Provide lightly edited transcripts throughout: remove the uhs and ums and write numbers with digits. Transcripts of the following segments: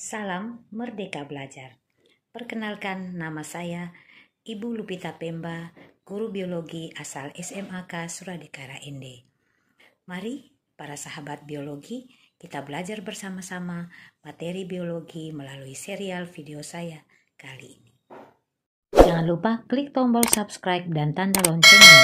Salam Merdeka Belajar. Perkenalkan, nama saya Ibu Lupita Pemba, guru biologi asal SMAK Suradikara ND. Mari para sahabat biologi, kita belajar bersama-sama materi biologi melalui serial video saya kali ini. Jangan lupa klik tombol subscribe dan tanda loncengnya.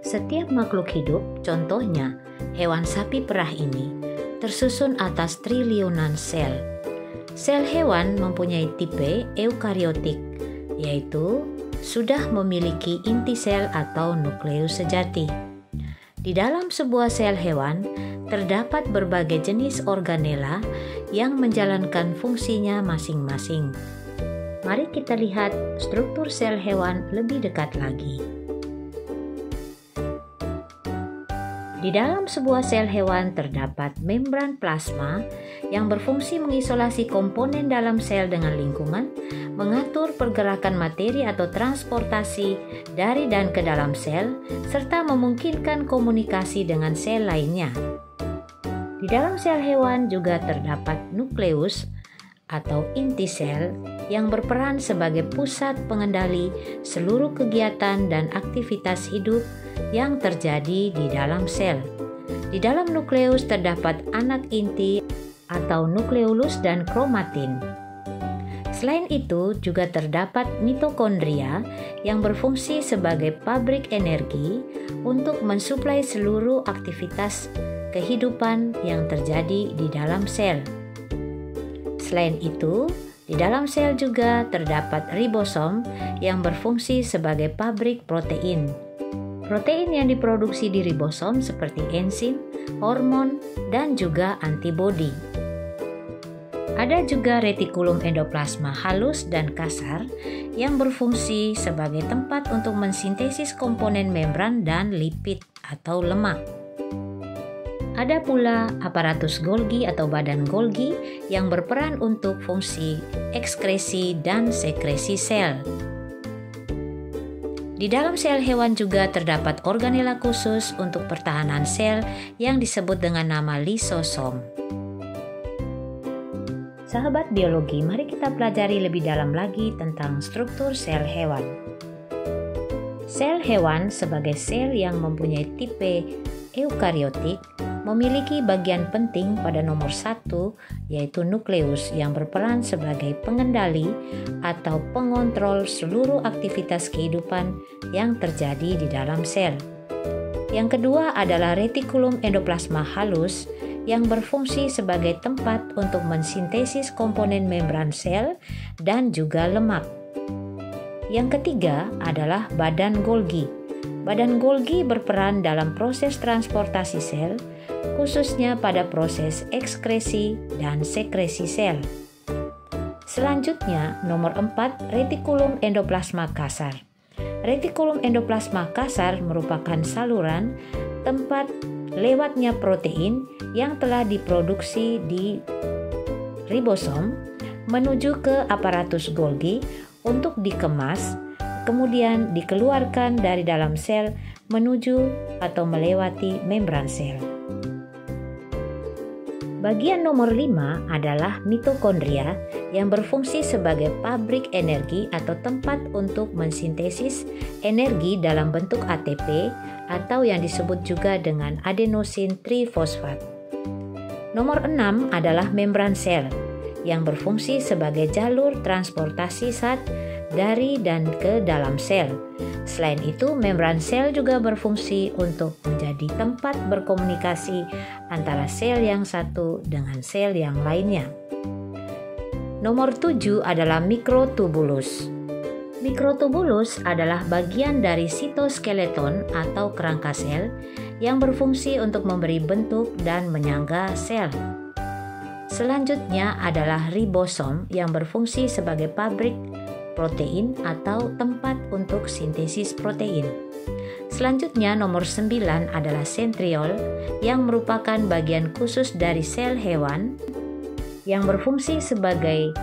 Setiap makhluk hidup, contohnya hewan sapi perah ini, tersusun atas triliunan sel. Sel hewan mempunyai tipe eukariotik, yaitu sudah memiliki inti sel atau nukleus sejati. Di dalam sebuah sel hewan, terdapat berbagai jenis organela yang menjalankan fungsinya masing-masing. Mari kita lihat struktur sel hewan lebih dekat lagi. Di dalam sebuah sel hewan terdapat membran plasma yang berfungsi mengisolasi komponen dalam sel dengan lingkungan, mengatur pergerakan materi atau transportasi dari dan ke dalam sel, serta memungkinkan komunikasi dengan sel lainnya. Di dalam sel hewan juga terdapat nukleus atau inti sel yang berperan sebagai pusat pengendali seluruh kegiatan dan aktivitas hidup yang terjadi di dalam sel. Di dalam nukleus terdapat anak inti atau nukleolus dan kromatin. Selain itu juga terdapat mitokondria yang berfungsi sebagai pabrik energi untuk mensuplai seluruh aktivitas kehidupan yang terjadi di dalam sel. Selain itu, di dalam sel juga terdapat ribosom yang berfungsi sebagai pabrik protein. Protein yang diproduksi di ribosom seperti enzim, hormon, dan juga antibodi. Ada juga retikulum endoplasma halus dan kasar yang berfungsi sebagai tempat untuk mensintesis komponen membran dan lipid atau lemak. Ada pula aparatus Golgi atau badan Golgi yang berperan untuk fungsi ekskresi dan sekresi sel. Di dalam sel hewan juga terdapat organela khusus untuk pertahanan sel yang disebut dengan nama lisosom. Sahabat biologi, mari kita pelajari lebih dalam lagi tentang struktur sel hewan. Sel hewan sebagai sel yang mempunyai tipe eukariotik memiliki bagian penting pada nomor 1, yaitu nukleus yang berperan sebagai pengendali atau pengontrol seluruh aktivitas kehidupan yang terjadi di dalam sel. Yang kedua adalah retikulum endoplasma halus yang berfungsi sebagai tempat untuk mensintesis komponen membran sel dan juga lemak. Yang ketiga adalah badan Golgi. Badan Golgi berperan dalam proses transportasi sel, khususnya pada proses ekskresi dan sekresi sel. Selanjutnya, nomor 4, retikulum endoplasma kasar. Retikulum endoplasma kasar merupakan saluran tempat lewatnya protein yang telah diproduksi di ribosom menuju ke aparatus Golgi untuk dikemas, kemudian dikeluarkan dari dalam sel menuju atau melewati membran sel. Bagian nomor 5 adalah mitokondria yang berfungsi sebagai pabrik energi atau tempat untuk mensintesis energi dalam bentuk ATP atau yang disebut juga dengan adenosin trifosfat. Nomor 6 adalah membran sel yang berfungsi sebagai jalur transportasi zat dari dan ke dalam sel. Selain itu, membran sel juga berfungsi untuk menjadi tempat berkomunikasi antara sel yang satu dengan sel yang lainnya. Nomor 7 adalah mikrotubulus. Mikrotubulus adalah bagian dari sitoskeleton atau kerangka sel yang berfungsi untuk memberi bentuk dan menyangga sel. Selanjutnya adalah ribosom yang berfungsi sebagai pabrik protein atau tempat untuk sintesis protein. Selanjutnya nomor 9 adalah sentriol yang merupakan bagian khusus dari sel hewan yang berfungsi sebagai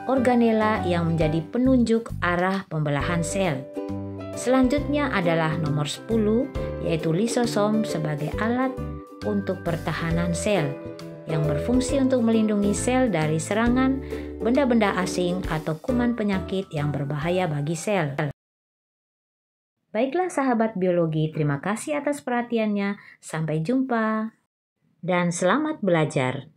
organela yang menjadi penunjuk arah pembelahan sel. Selanjutnya adalah nomor 10 yaitu lisosom sebagai alat untuk pertahanan sel. yang berfungsi untuk melindungi sel dari serangan benda-benda asing atau kuman penyakit yang berbahaya bagi sel. Baiklah sahabat biologi, terima kasih atas perhatiannya. Sampai jumpa dan selamat belajar.